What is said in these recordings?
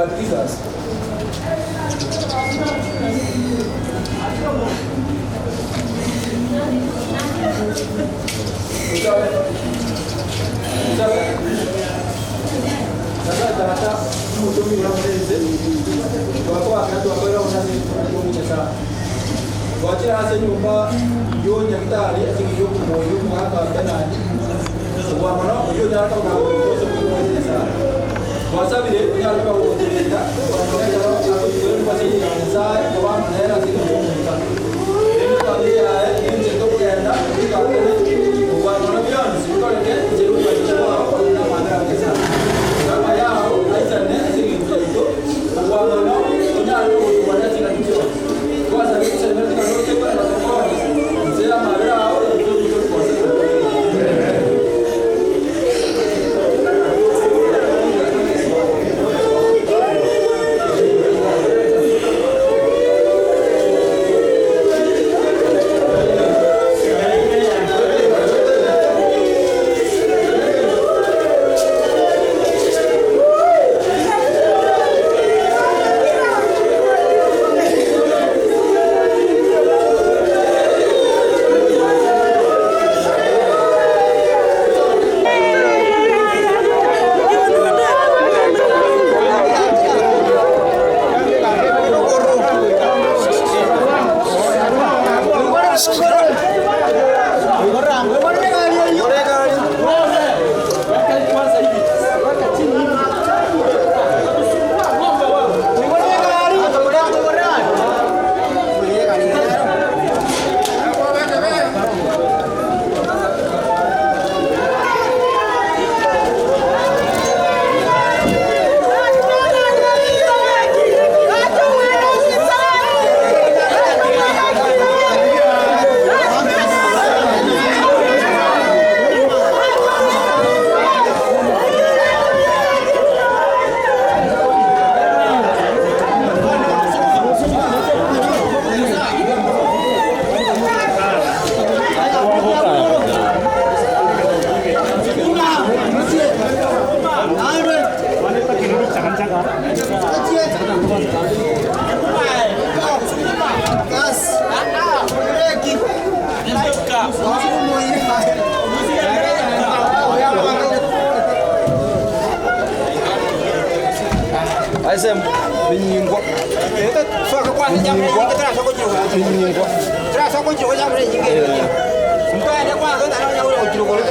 Rodriguez. Wajah hasil nyumba yo nyata dia sini yo moyo apa benar. Sebuah mana yo jangan tahu kalau sebelum ini sah. Masa bila punya lupa waktu ini tak. Kalau aku jual masih sah, kawan mana sih yo nyata. Ini tadi ya ini jatuh ke anda. Ini kalau ini buat mana biar sekarang dia jeru macam apa kalau nak mana kita. Kalau ya aisan ni sini itu buat mana punya lupa waktu sini kita. Kuasa kita sebenarnya kalau kita ada kawan, saya malah awak itu kuasa. Xem bình nhìn quá. Thế tất sao cái quan trăm này cái tra sao có nhiều hả? Bình nhìn quá. Tra sao có nhiều cái trăm này những cái gì? Chúng ta đã qua cái tại đâu rồi chịu rồi.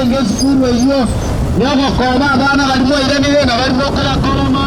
Ngeskuru hiyo yako koma bana kalimo ile nile na kalimo kala koma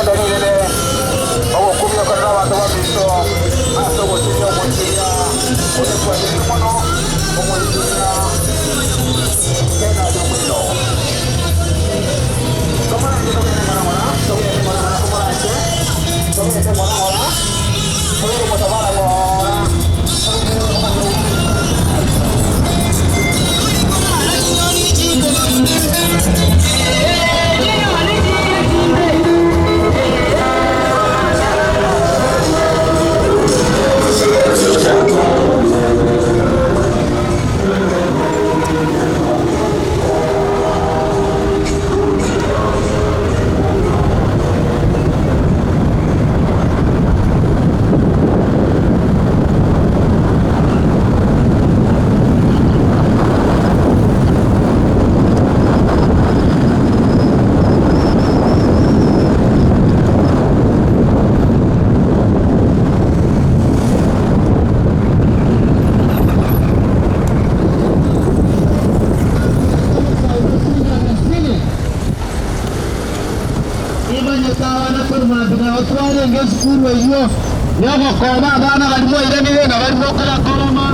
uganda nirere ogukumya kana abantu babiso aso gotinya omukinya onekwatira mono omukinya kena jomino kamara ndiko kena mara soye mara kamara che soye te mara mara soye motabara mara ngezikuru eyo nyogokoba abana balimo iremire na balimo kulakoloma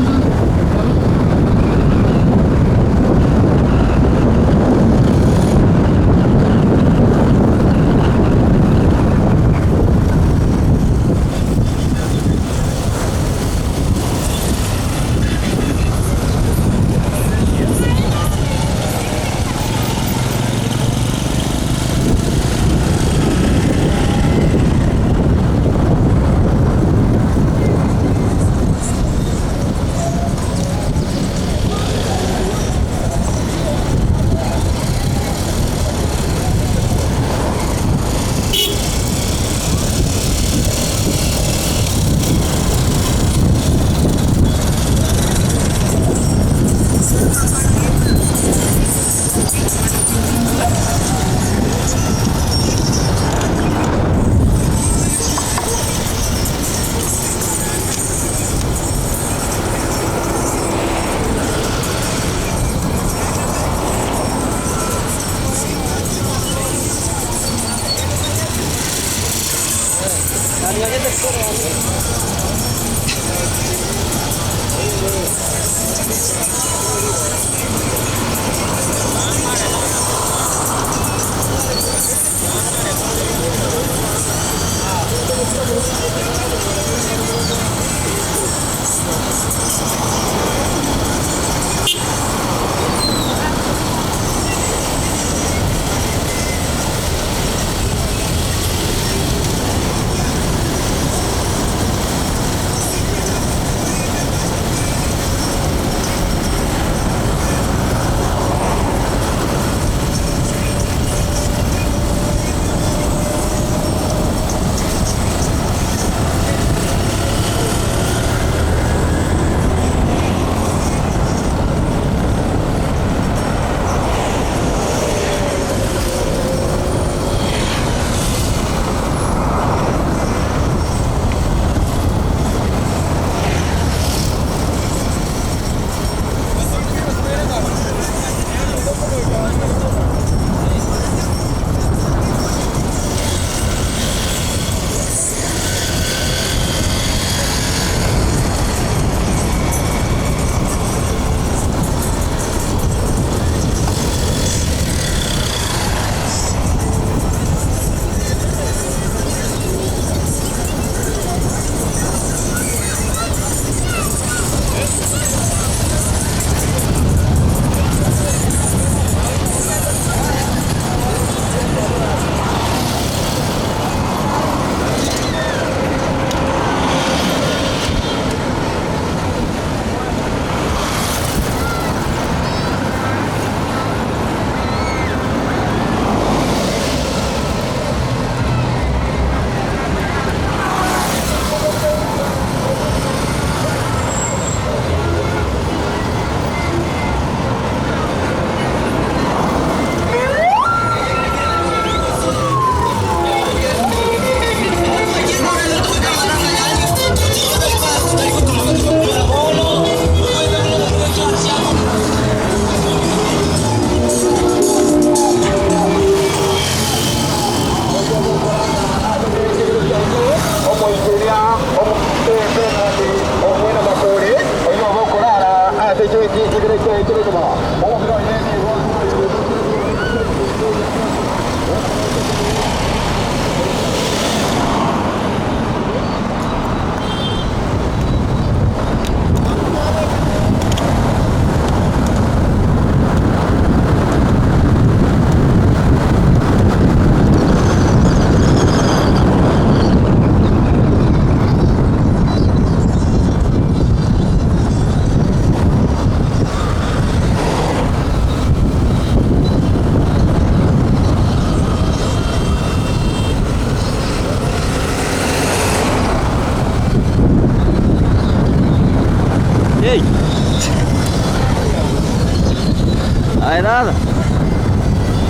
Hai nada.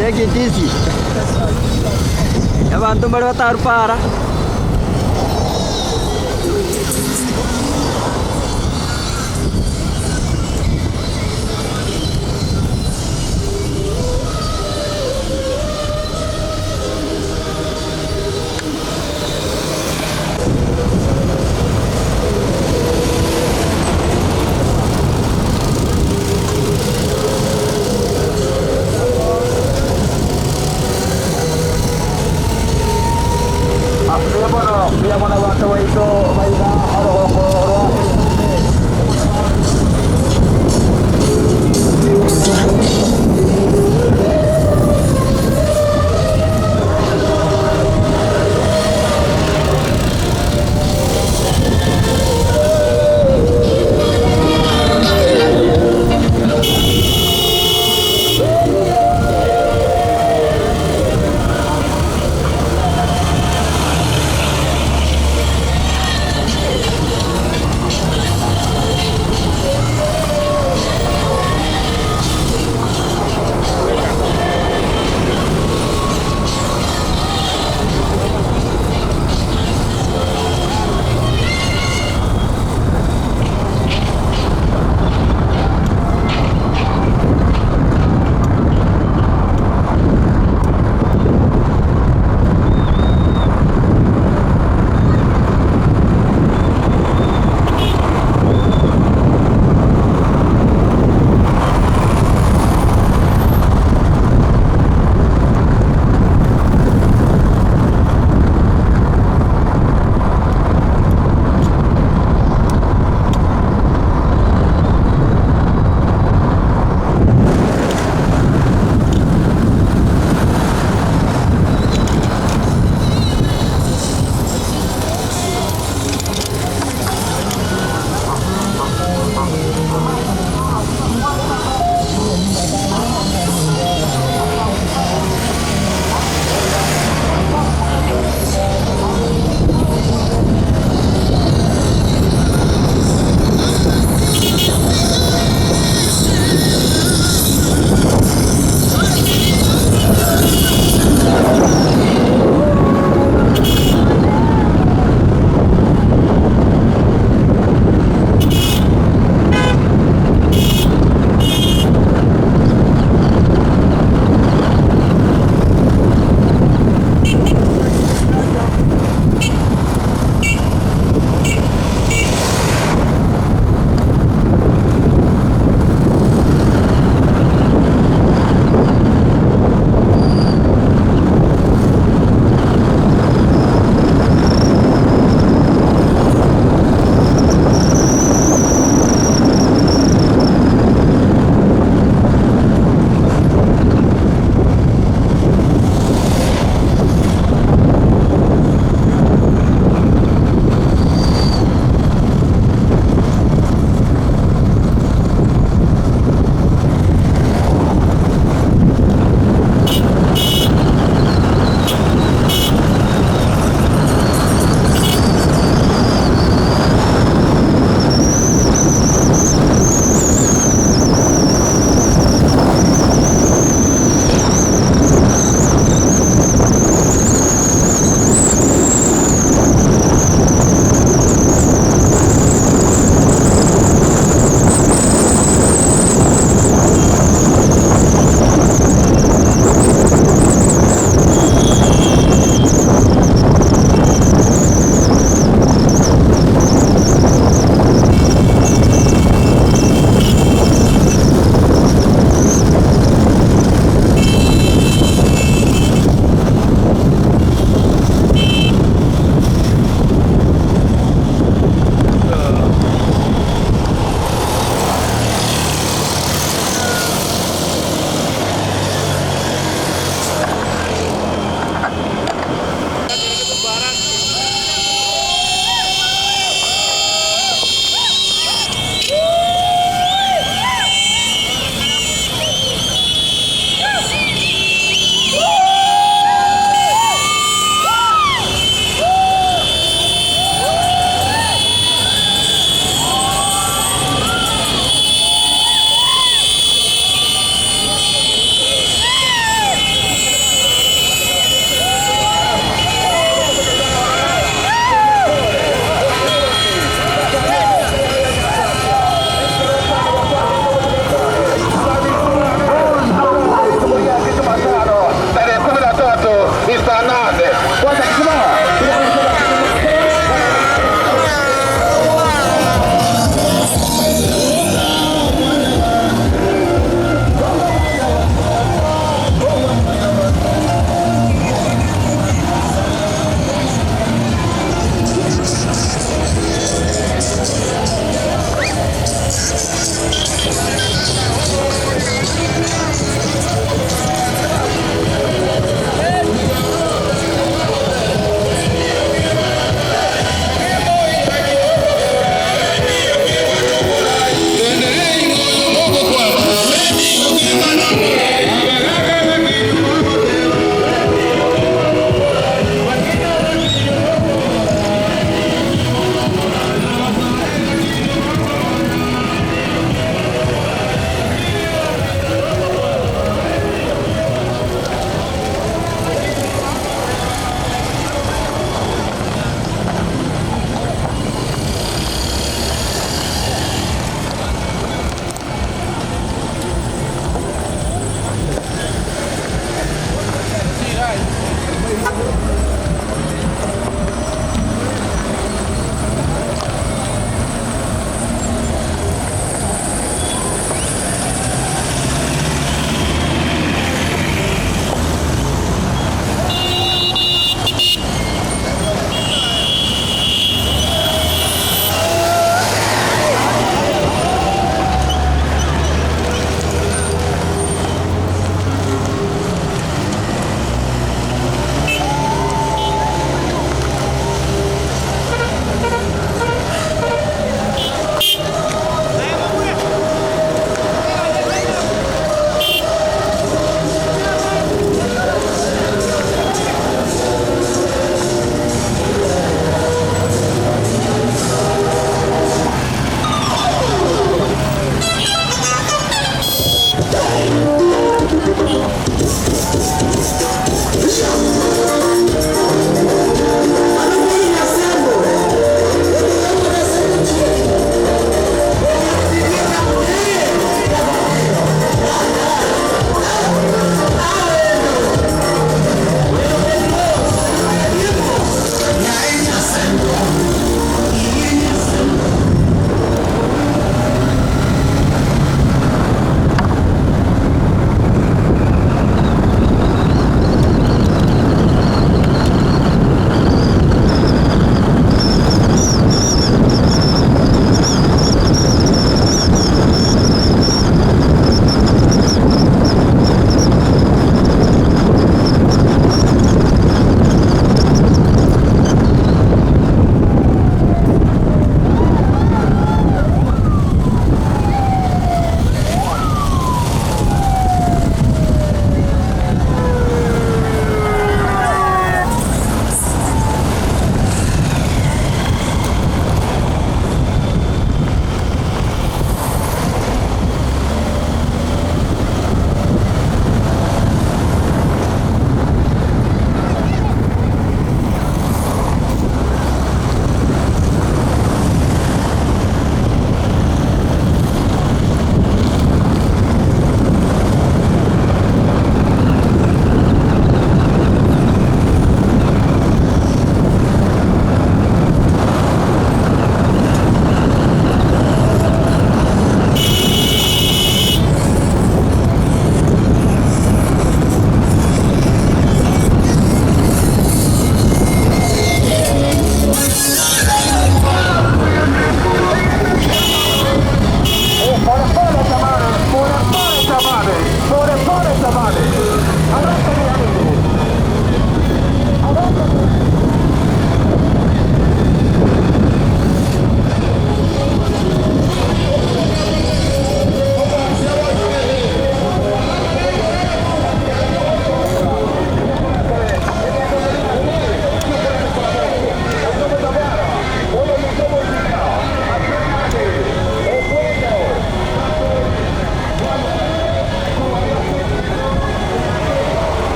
Take it easy. Abantu bari batarupara. Biar mana waktu itu baiklah.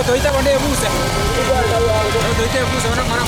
toita konde buse. Toita buse mana.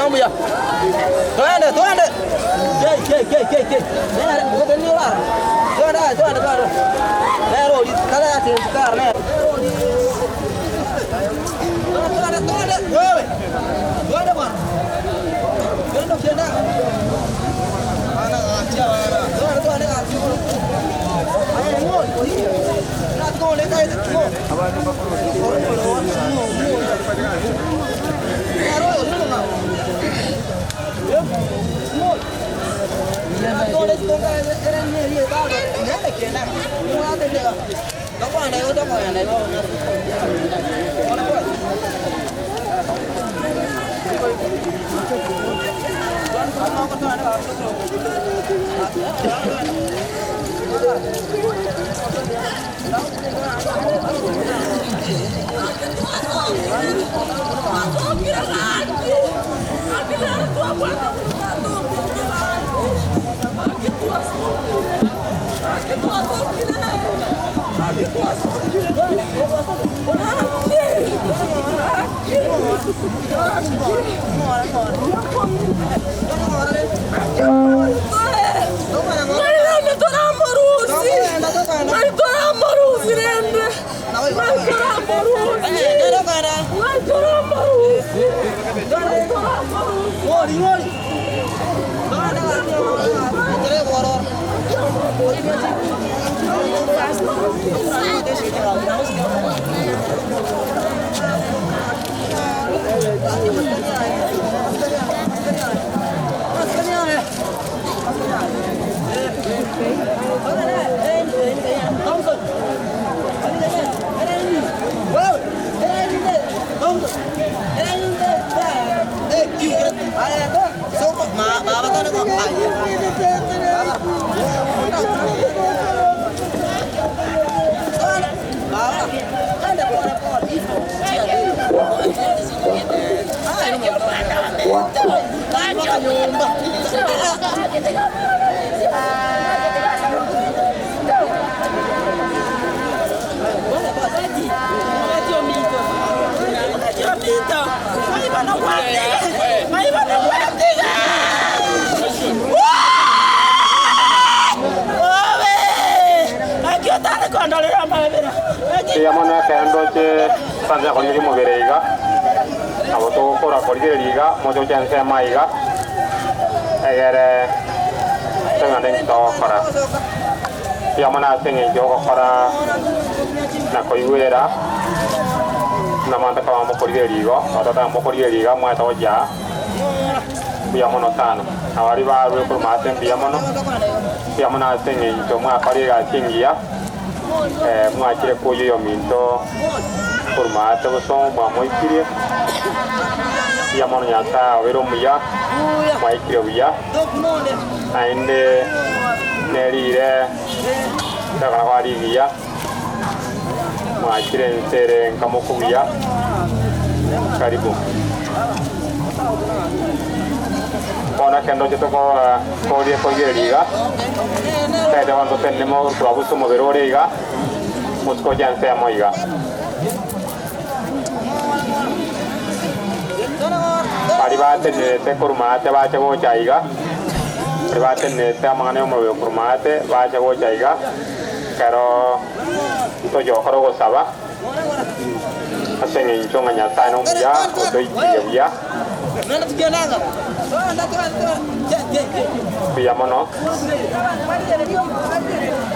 Mbuya. Tuende. Ke. Nera, ngoten ni ora. Tuende. Nero, kala ati kar ne. Tuende. Wewe. Tuende bwana. Tuende kienda. Ana acha wana. Tuende acha. Ayo ngoi. Na tuende kai tu. Abang apa Yamona kendo che tanja koni mo bereiga abo to kora kori bereiga mo jo jan se maiga egere tengane to kora yamona tenge jo kora na koi wera na manta ka mo kori bereiga ado ta mo kori bereiga mo to ja yamona tano awari ba ru ko ma tem yamona tenge jo ma kori ga tingia mua kire koyo yo minto formata so ma moi kire ya mono nyata wero muya mai kire uya ainde neri re daga wari giya ma kire sere kamoko uya karibu kona kendo jeto ko dia ko yeriga saya dewan to tenemo prabu sumo beroriga musko jan saya moiga paribate ne te kurmate baca go jaiga paribate ne te mangane mo kurmate baca go jaiga karo to jo karo go saba asenge inchonga nyata no ya o doi ya Piamono,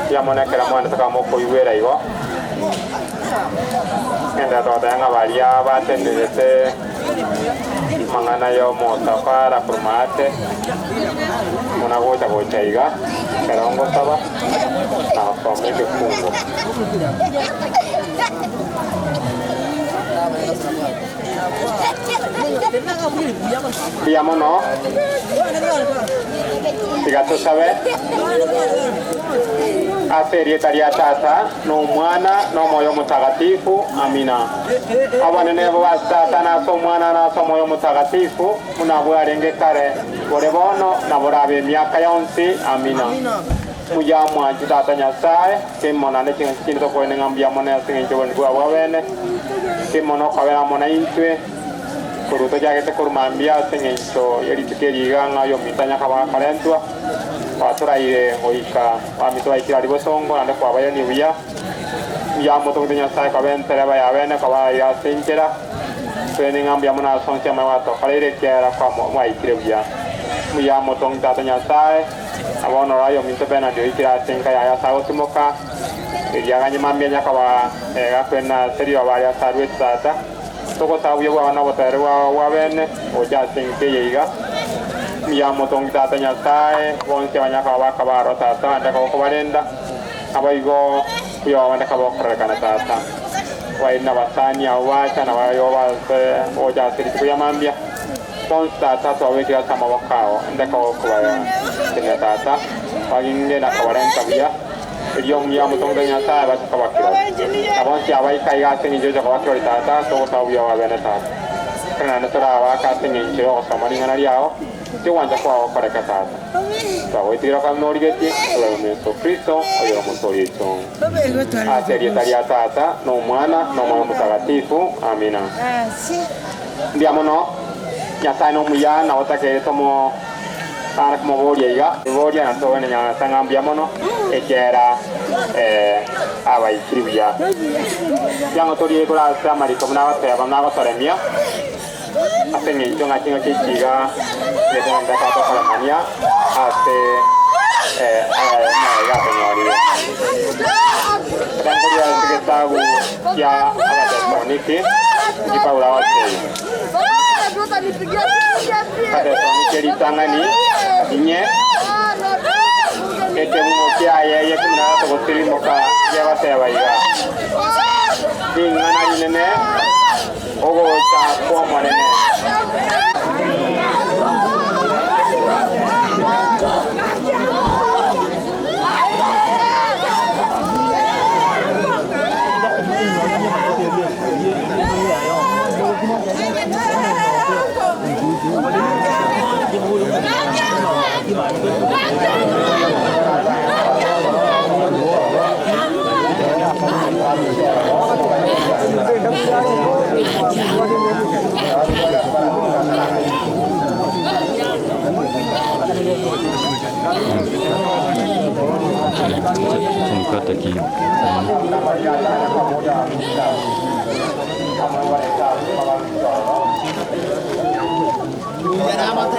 piamone che la mano toccamo con i veri go. E da dove è una varia va tenere mangana io molto fare formate una volta con ceiga che non gostava no come che fungo piamono Tigato sabe a serie tariatata no mwana no moyo mutagatifu amina abana ne basta na so mwana na so moyo mutagatifu munabwarenge kare bore bono na borabe miaka yonsi amina mujamwa jitata nyasaye kimona ne kintu to koine ngambia mona singe jobon bwa wabene kimono kawera mona intwe kuruto jagete kurumambia sengencho yeritukeriga ngayo mitanya kaba karentua waturaire oika amitwa ikira libosongo nande kwa bayani wiya ya moto nya sai ka ben tereba ya bene ka ba ya senkera pene ngambia mona sonsia ma wato kalere kera kwa mo ikire wiya mu ya moto ngata nya sai abono rayo minto bena dio ikira senka ya sa otimoka ya ganye mambia nya ka ba ga pena serio ba ya sa ruetata toko sa wiya wa na botere wa bene o ja senke yiga ya moto ngata nya sai bonse banya ka ba rota anda ko barenda abaigo yo wanda ka bokra kana tata wa ina basani awacha na wayo wa oja siri kuya mambia konsta tata wa kira sama wakao ndaka ko ya tena tata paginge na kawarenta bia yong ya mutong danya sa ba ka bakira abon si awai kai ga sini jo ka bakira tata to sa uya wa bena tata kana na tora wa ka sini jo sama ni ngana riao te wanja kwa ko ka tata sa wa tira ka no rigeti la me so Kristo ayo mo so yeto seria taria tata no mwana no mwana mtakatifu amina ndiamo no ya sai no muya na otake tomo para como voria na to ne nya sanga ambiamo no ekera aba ikribia yango tori ko la samari ko na wa ba na ko toremia asengi jonga tinga kiga le danda ka to para mania ate na ya penyori dan ko dia ke tahu ya ada teknik di Paula Wate ada jadi tangani inye ete mo kia ya kuna to kotiri moka ya wate wa iga dingana inene ogo ta ko manene Tempat lagi. Jangan amat